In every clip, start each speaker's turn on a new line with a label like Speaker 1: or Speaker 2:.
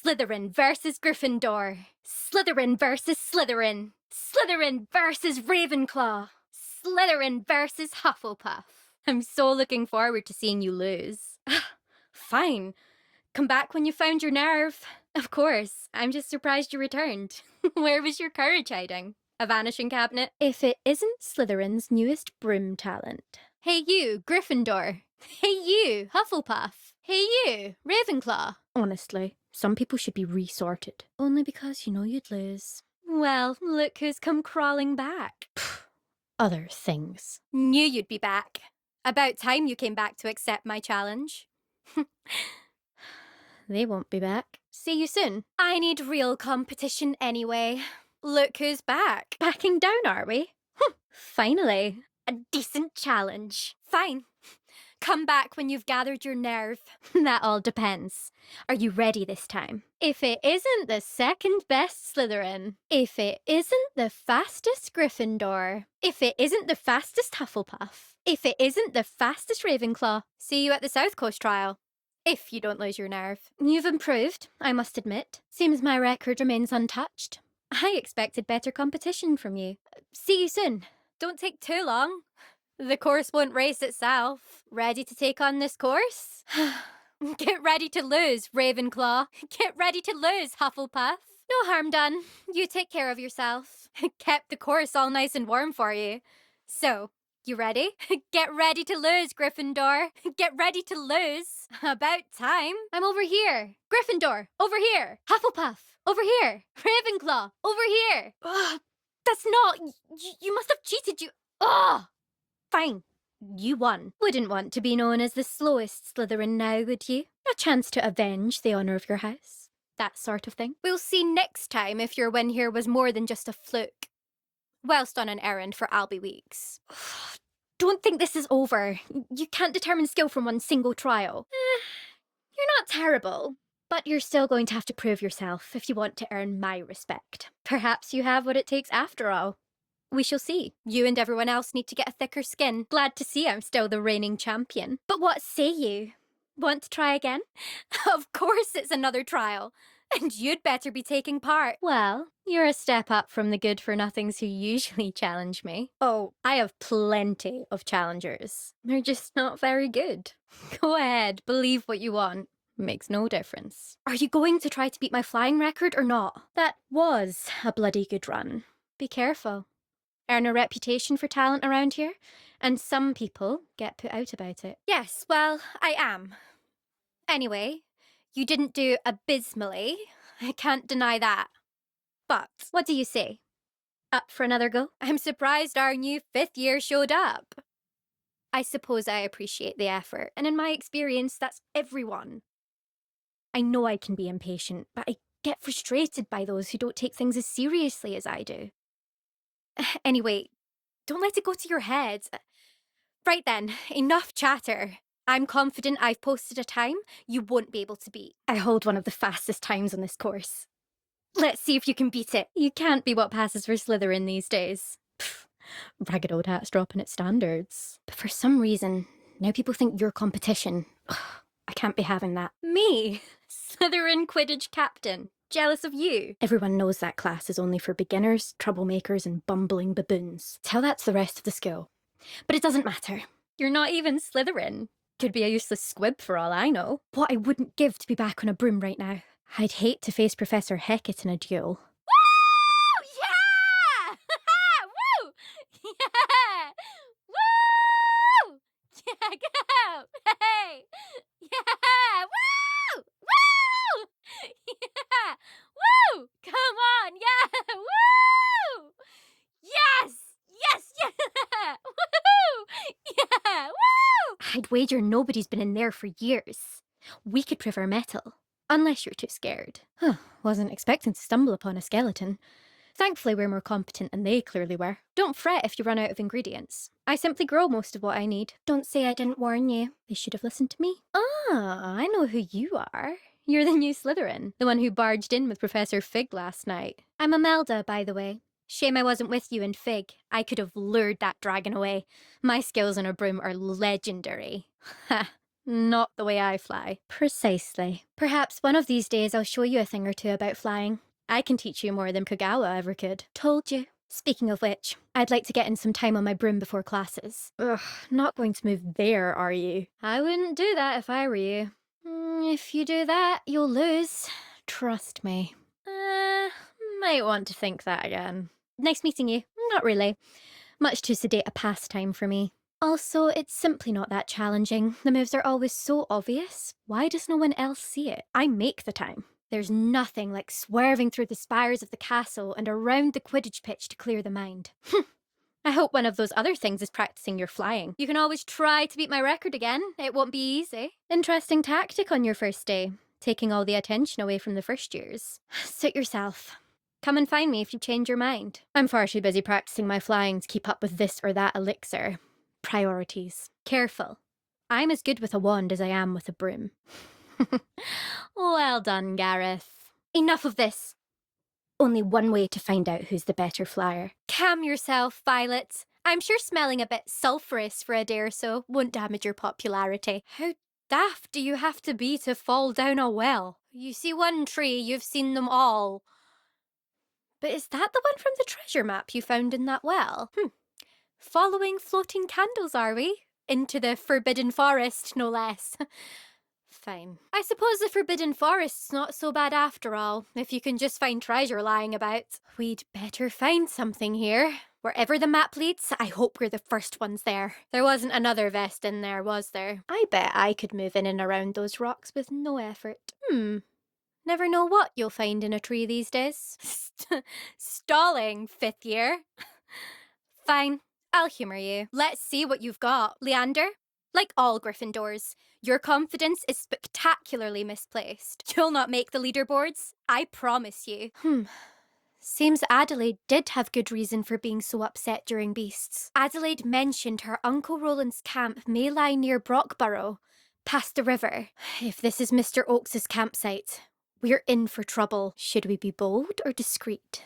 Speaker 1: Slytherin versus Gryffindor. Slytherin versus Slytherin. Slytherin versus Ravenclaw. Slytherin versus Hufflepuff. I'm so looking forward to seeing you lose. Fine. Come back when you found your nerve. Of course. I'm just surprised you returned. Where was your courage hiding? A vanishing cabinet? If it isn't Slytherin's newest broom talent. Hey you, Gryffindor. Hey you, Hufflepuff. Hey you, Ravenclaw. Honestly, some people should be resorted. Only because you know you'd lose. Well, look who's come crawling back. Other things. Knew you'd be back. About time you came back to accept my challenge. They won't be back. See you soon. I need real competition anyway. Look who's back. Backing down, are we? Finally. A decent challenge. Fine. Come back when you've gathered your nerve. That all depends. Are you ready this time? If it isn't the second best Slytherin, if it isn't the fastest Gryffindor, if it isn't the fastest Hufflepuff, if it isn't the fastest Ravenclaw, see you at the South Coast trial. If you don't lose your nerve. You've improved, I must admit. Seems my record remains untouched. I expected better competition from you. See you soon. Don't take too long. The course won't race itself. Ready to take on this course? Get ready to lose, Ravenclaw. Get ready to lose, Hufflepuff. No harm done. You take care of yourself. Kept the course all nice and warm for you. So, you ready? Get ready to lose, Gryffindor. Get ready to lose. About time. I'm over here. Gryffindor, over here. Hufflepuff, over here. Ravenclaw, over here. Ugh, that's not... You must have cheated, you... Ugh! Fine. You won. Wouldn't want to be known as the slowest Slytherin now, would you? A chance to avenge the honour of your house. That sort of thing. We'll see next time if your win here was more than just a fluke. Whilst on an errand for Albie Weeks. Don't think this is over. You can't determine skill from one single trial. You're not terrible, but you're still going to have to prove yourself if you want to earn my respect. Perhaps you have what it takes after all. We shall see. You and everyone else need to get a thicker skin. Glad to see I'm still the reigning champion. But what say you? Want to try again? Of course it's another trial. And you'd better be taking part. Well, you're a step up from the good-for-nothings who usually challenge me. Oh, I have plenty of challengers. They're just not very good. Go ahead, believe what you want. Makes no difference. Are you going to try to beat my flying record or not? That was a bloody good run. Be careful. Earn a reputation for talent around here, and some people get put out about it. Yes, well, I am. Anyway, you didn't do abysmally. I can't deny that. But, what do you say? Up for another go? I'm surprised our new 5th year showed up. I suppose I appreciate the effort, and in my experience, that's everyone. I know I can be impatient, but I get frustrated by those who don't take things as seriously as I do. Anyway, don't let it go to your head. Right then, enough chatter. I'm confident I've posted a time you won't be able to beat. I hold one of the fastest times on this course. Let's see if you can beat it. You can't be what passes for Slytherin these days. Pfft, ragged old hat's dropping its standards. But for some reason, now people think you're competition. Ugh, I can't be having that. Me? Slytherin Quidditch captain. Jealous of you. Everyone knows that class is only for beginners, troublemakers, and bumbling baboons. Tell that to the rest of the school. But it doesn't matter. You're not even Slytherin. Could be a useless squib for all I know. What I wouldn't give to be back on a broom right now. I'd hate to face Professor Hecat in a duel. Woo! Yeah! Woo! Yeah! Woo! Yeah, go! Hey! Yeah! Woo! Woo! Yeah! Woo! Come on! Yeah! Woo! Yes! Yes! Yeah! Woo! Yeah! Woo! I'd wager nobody's been in there for years. We could prove our mettle. Unless you're too scared. Wasn't expecting to stumble upon a skeleton. Thankfully we're more competent than they clearly were. Don't fret if you run out of ingredients. I simply grow most of what I need. Don't say I didn't warn you. They should have listened to me. Ah, I know who you are. You're the new Slytherin. The one who barged in with Professor Fig last night. I'm Imelda, by the way. Shame I wasn't with you in Fig. I could have lured that dragon away. My skills on a broom are legendary. Ha. Not the way I fly. Precisely. Perhaps one of these days I'll show you a thing or two about flying. I can teach you more than Kagawa ever could. Told you. Speaking of which, I'd like to get in some time on my broom before classes. Ugh, not going to move there, are you? I wouldn't do that if I were you. If you do that, you'll lose. Trust me. Might want to think that again. Nice meeting you. Not really. Much too sedate a pastime for me. Also, it's simply not that challenging. The moves are always so obvious. Why does no one else see it? I make the time. There's nothing like swerving through the spires of the castle and around the Quidditch pitch to clear the mind. I hope one of those other things is practicing your flying. You can always try to beat my record again. It won't be easy. Interesting tactic on your first day, taking all the attention away from the first years. Suit yourself. Come and find me if you change your mind. I'm far too busy practicing my flying to keep up with this or that elixir. Priorities. Careful. I'm as good with a wand as I am with a broom. Well done, Gareth. Enough of this. Only one way to find out who's the better flyer. Calm yourself, Violet. I'm sure smelling a bit sulphurous for a day or so won't damage your popularity. How daft do you have to be to fall down a well? You see one tree, you've seen them all. But is that the one from the treasure map you found in that well? Following floating candles, are we? Into the Forbidden Forest, no less. Fine. I suppose the Forbidden Forest's not so bad after all, if you can just find treasure lying about. We'd better find something here. Wherever the map leads, I hope we're the first ones there. There wasn't another vest in there, was there? I bet I could move in and around those rocks with no effort. Never know what you'll find in a tree these days. Stalling, fifth year. Fine, I'll humour you. Let's see what you've got. Leander, like all Gryffindors, your confidence is spectacularly misplaced. You'll not make the leaderboards, I promise you. Seems Adelaide did have good reason for being so upset during Beasts. Adelaide mentioned her Uncle Roland's camp may lie near Brockborough, past the river. If this is Mr. Oakes's campsite, we're in for trouble. Should we be bold or discreet?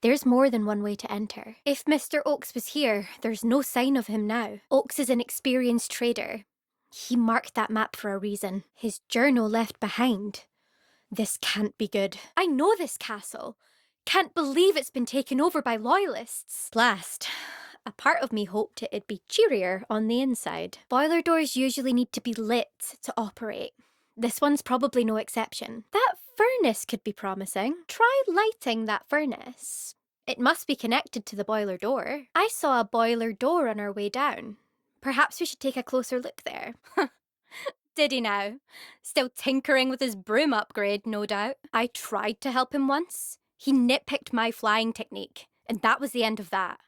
Speaker 1: There's more than one way to enter. If Mr. Oakes was here, there's no sign of him now. Oakes is an experienced trader. He marked that map for a reason. His journal left behind. This can't be good. I know this castle. Can't believe it's been taken over by loyalists. Last, a part of me hoped it'd be cheerier on the inside. Boiler doors usually need to be lit to operate. This one's probably no exception. That furnace could be promising. Try lighting that furnace. It must be connected to the boiler door. I saw a boiler door on our way down. Perhaps we should take a closer look there. Did he now? Still tinkering with his broom upgrade, no doubt. I tried to help him once. He nitpicked my flying technique, and that was the end of that.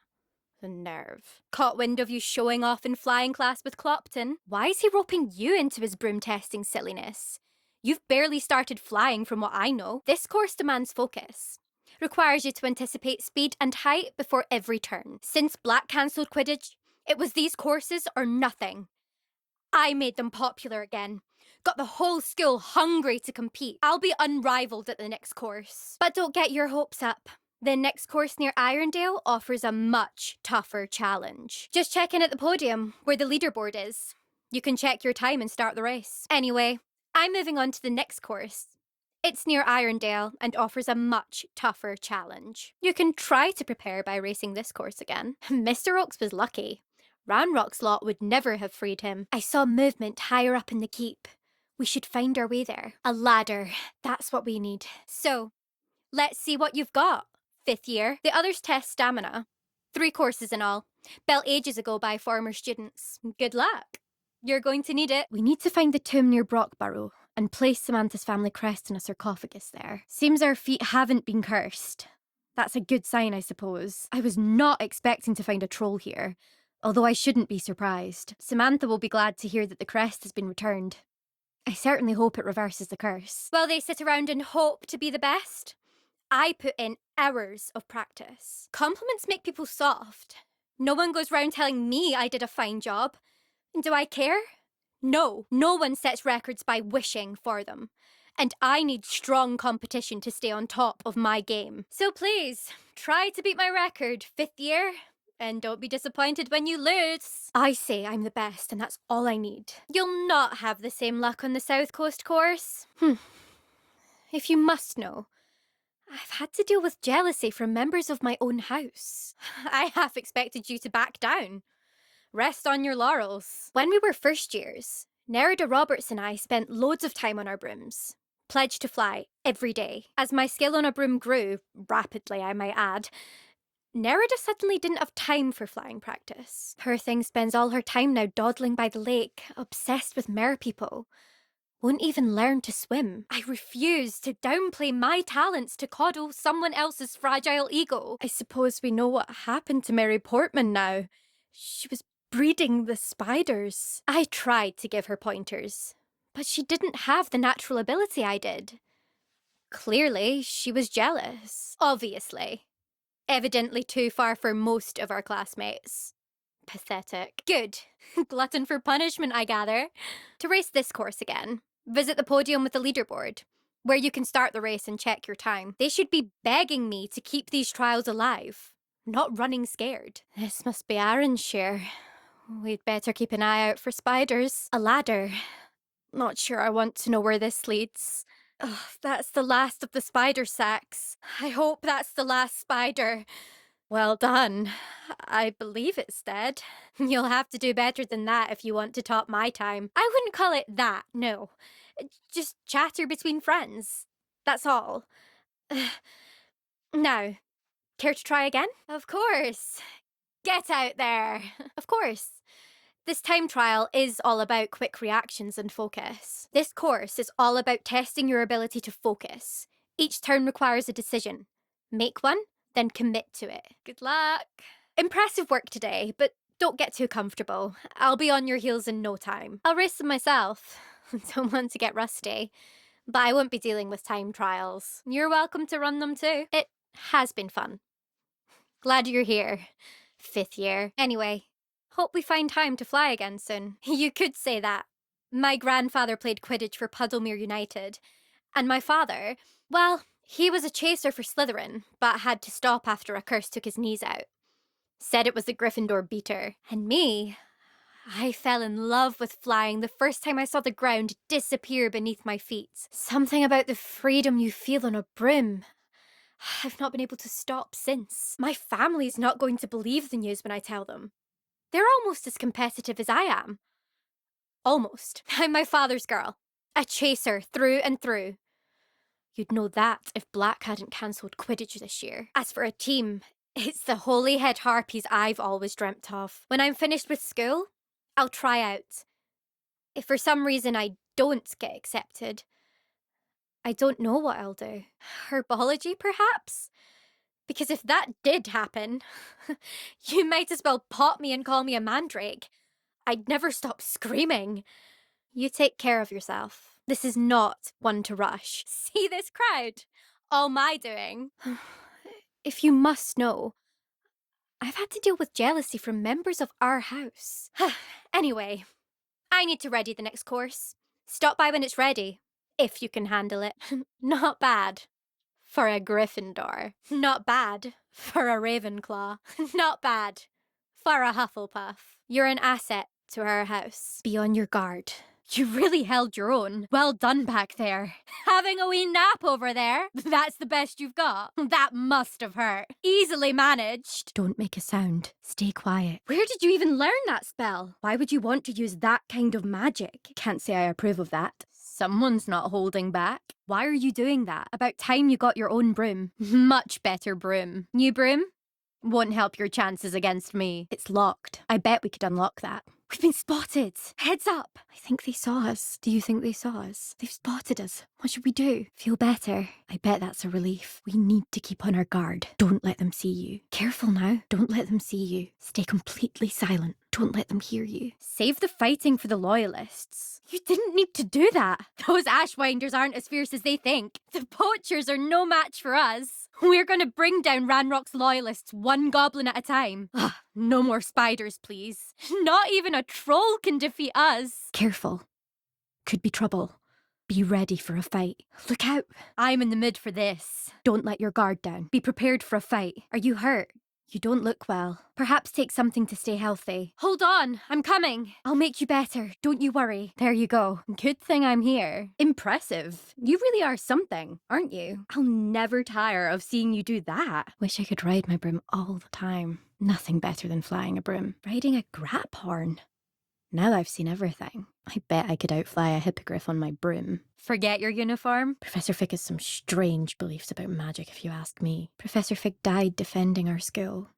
Speaker 1: The nerve. Caught wind of you showing off in flying class with Clopton. Why is he roping you into his broom testing silliness? You've barely started flying from what I know. This course demands focus. Requires you to anticipate speed and height before every turn. Since Black cancelled Quidditch, it was these courses or nothing. I made them popular again. Got the whole school hungry to compete. I'll be unrivaled at the next course. But don't get your hopes up. The next course near Irondale offers a much tougher challenge. Just check in at the podium, where the leaderboard is. You can check your time and start the race. Anyway, I'm moving on to the next course. It's near Irondale and offers a much tougher challenge. You can try to prepare by racing this course again. Mr. Oakes was lucky. Ranrock's lot would never have freed him. I saw movement higher up in the keep. We should find our way there. A ladder. That's what we need. So, let's see what you've got. Fifth year. The others test stamina. 3 courses in all. Built ages ago by former students. Good luck. You're going to need it. We need to find the tomb near Brockborough and place Samantha's family crest in a sarcophagus there. Seems our feet haven't been cursed. That's a good sign, I suppose. I was not expecting to find a troll here, although I shouldn't be surprised. Samantha will be glad to hear that the crest has been returned. I certainly hope it reverses the curse. Well, they sit around and hope to be the best. I put in hours of practice. Compliments make people soft. No one goes round telling me I did a fine job. And do I care? No. No one sets records by wishing for them. And I need strong competition to stay on top of my game. So please, try to beat my record, 5th year, And don't be disappointed when you lose. I say I'm the best, and that's all I need. You'll not have the same luck on the South Coast course. If you must know, I've had to deal with jealousy from members of my own house. I half expected you to back down. Rest on your laurels. When we were first years, Nerida Roberts and I spent loads of time on our brooms. Pledged to fly every day. As my skill on a broom grew, rapidly I might add, Nerida suddenly didn't have time for flying practice. Poor thing spends all her time now dawdling by the lake, obsessed with merpeople. Won't even learn to swim. I refuse to downplay my talents to coddle someone else's fragile ego. I suppose we know what happened to Mary Portman now. She was breeding the spiders. I tried to give her pointers, but she didn't have the natural ability I did. Clearly, she was jealous. Obviously. Evidently too far for most of our classmates. Pathetic. Good. Glutton for punishment, I gather. To race this course again, visit the podium with the leaderboard, where you can start the race and check your time. They should be begging me to keep these trials alive, not running scared. This must be Aaron's share. We'd better keep an eye out for spiders. A ladder. Not sure I want to know where this leads. Ugh, that's the last of the spider sacks. I hope that's the last spider. Well done. I believe it's dead. You'll have to do better than that if you want to top my time. I wouldn't call it that, no. Just chatter between friends. That's all. Now, care to try again? Of course. Get out there. Of course. This time trial is all about quick reactions and focus. This course is all about testing your ability to focus. Each turn requires a decision. Make one, then commit to it. Good luck. Impressive work today, but don't get too comfortable. I'll be on your heels in no time. I'll race them myself. Don't want to get rusty. But I won't be dealing with time trials. You're welcome to run them too. It has been fun. Glad you're here. 5th year. Anyway, hope we find time to fly again soon. You could say that. My grandfather played Quidditch for Puddlemere United. And my father, well, he was a chaser for Slytherin, but had to stop after a curse took his knees out. Said it was the Gryffindor beater. And me, I fell in love with flying the first time I saw the ground disappear beneath my feet. Something about the freedom you feel on a broom. I've not been able to stop since. My family's not going to believe the news when I tell them. They're almost as competitive as I am. Almost. I'm my father's girl. A chaser through and through. You'd know that if Black hadn't cancelled Quidditch this year. As for a team, it's the Holyhead Harpies I've always dreamt of. When I'm finished with school, I'll try out. If for some reason I don't get accepted, I don't know what I'll do. Herbology, perhaps? Because if that did happen, you might as well pop me and call me a mandrake. I'd never stop screaming. You take care of yourself. This is not one to rush. See this crowd? All my doing. If you must know, I've had to deal with jealousy from members of our house. Anyway, I need to ready the next course. Stop by when it's ready, if you can handle it. Not bad for a Gryffindor. Not bad for a Ravenclaw. Not bad for a Hufflepuff. You're an asset to our house. Be on your guard. You really held your own. Well done back there. Having a wee nap over there? That's the best you've got? That must have hurt. Easily managed. Don't make a sound. Stay quiet. Where did you even learn that spell? Why would you want to use that kind of magic? Can't say I approve of that. Someone's not holding back. Why are you doing that? About time you got your own broom. Much better broom. New broom? Won't help your chances against me. It's locked. I bet we could unlock that. We've been spotted. Heads up. I think they saw us. Do you think they saw us? They've spotted us. What should we do? Feel better? I bet that's a relief. We need to keep on our guard. Don't let them see you. Careful now. Don't let them see you. Stay completely silent. Don't let them hear you. Save the fighting for the loyalists. You didn't need to do that. Those Ashwinders aren't as fierce as they think. The poachers are no match for us. We're gonna bring down Ranrock's loyalists one goblin at a time. No more spiders, please. Not even a troll can defeat us. Careful. Could be trouble. Be ready for a fight. Look out. I'm in the mood for this. Don't let your guard down. Be prepared for a fight. Are you hurt? You don't look well. Perhaps take something to stay healthy. Hold on, I'm coming. I'll make you better, don't you worry. There you go. Good thing I'm here. Impressive. You really are something, aren't you? I'll never tire of seeing you do that. Wish I could ride my broom all the time. Nothing better than flying a broom. Riding a graphorn. Now I've seen everything. I bet I could outfly a hippogriff on my broom. Forget your uniform? Professor Fick has some strange beliefs about magic, if you ask me. Professor Fick died defending our school.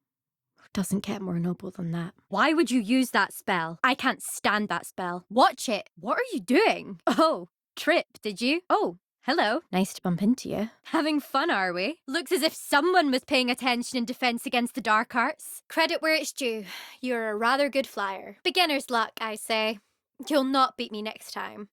Speaker 1: Doesn't get more noble than that. Why would you use that spell? I can't stand that spell. Watch it. What are you doing? Oh, trip, did you? Oh, hello. Nice to bump into you. Having fun, are we? Looks as if someone was paying attention in defense against the dark arts. Credit where it's due. You're a rather good flyer. Beginner's luck, I say. You'll not beat me next time.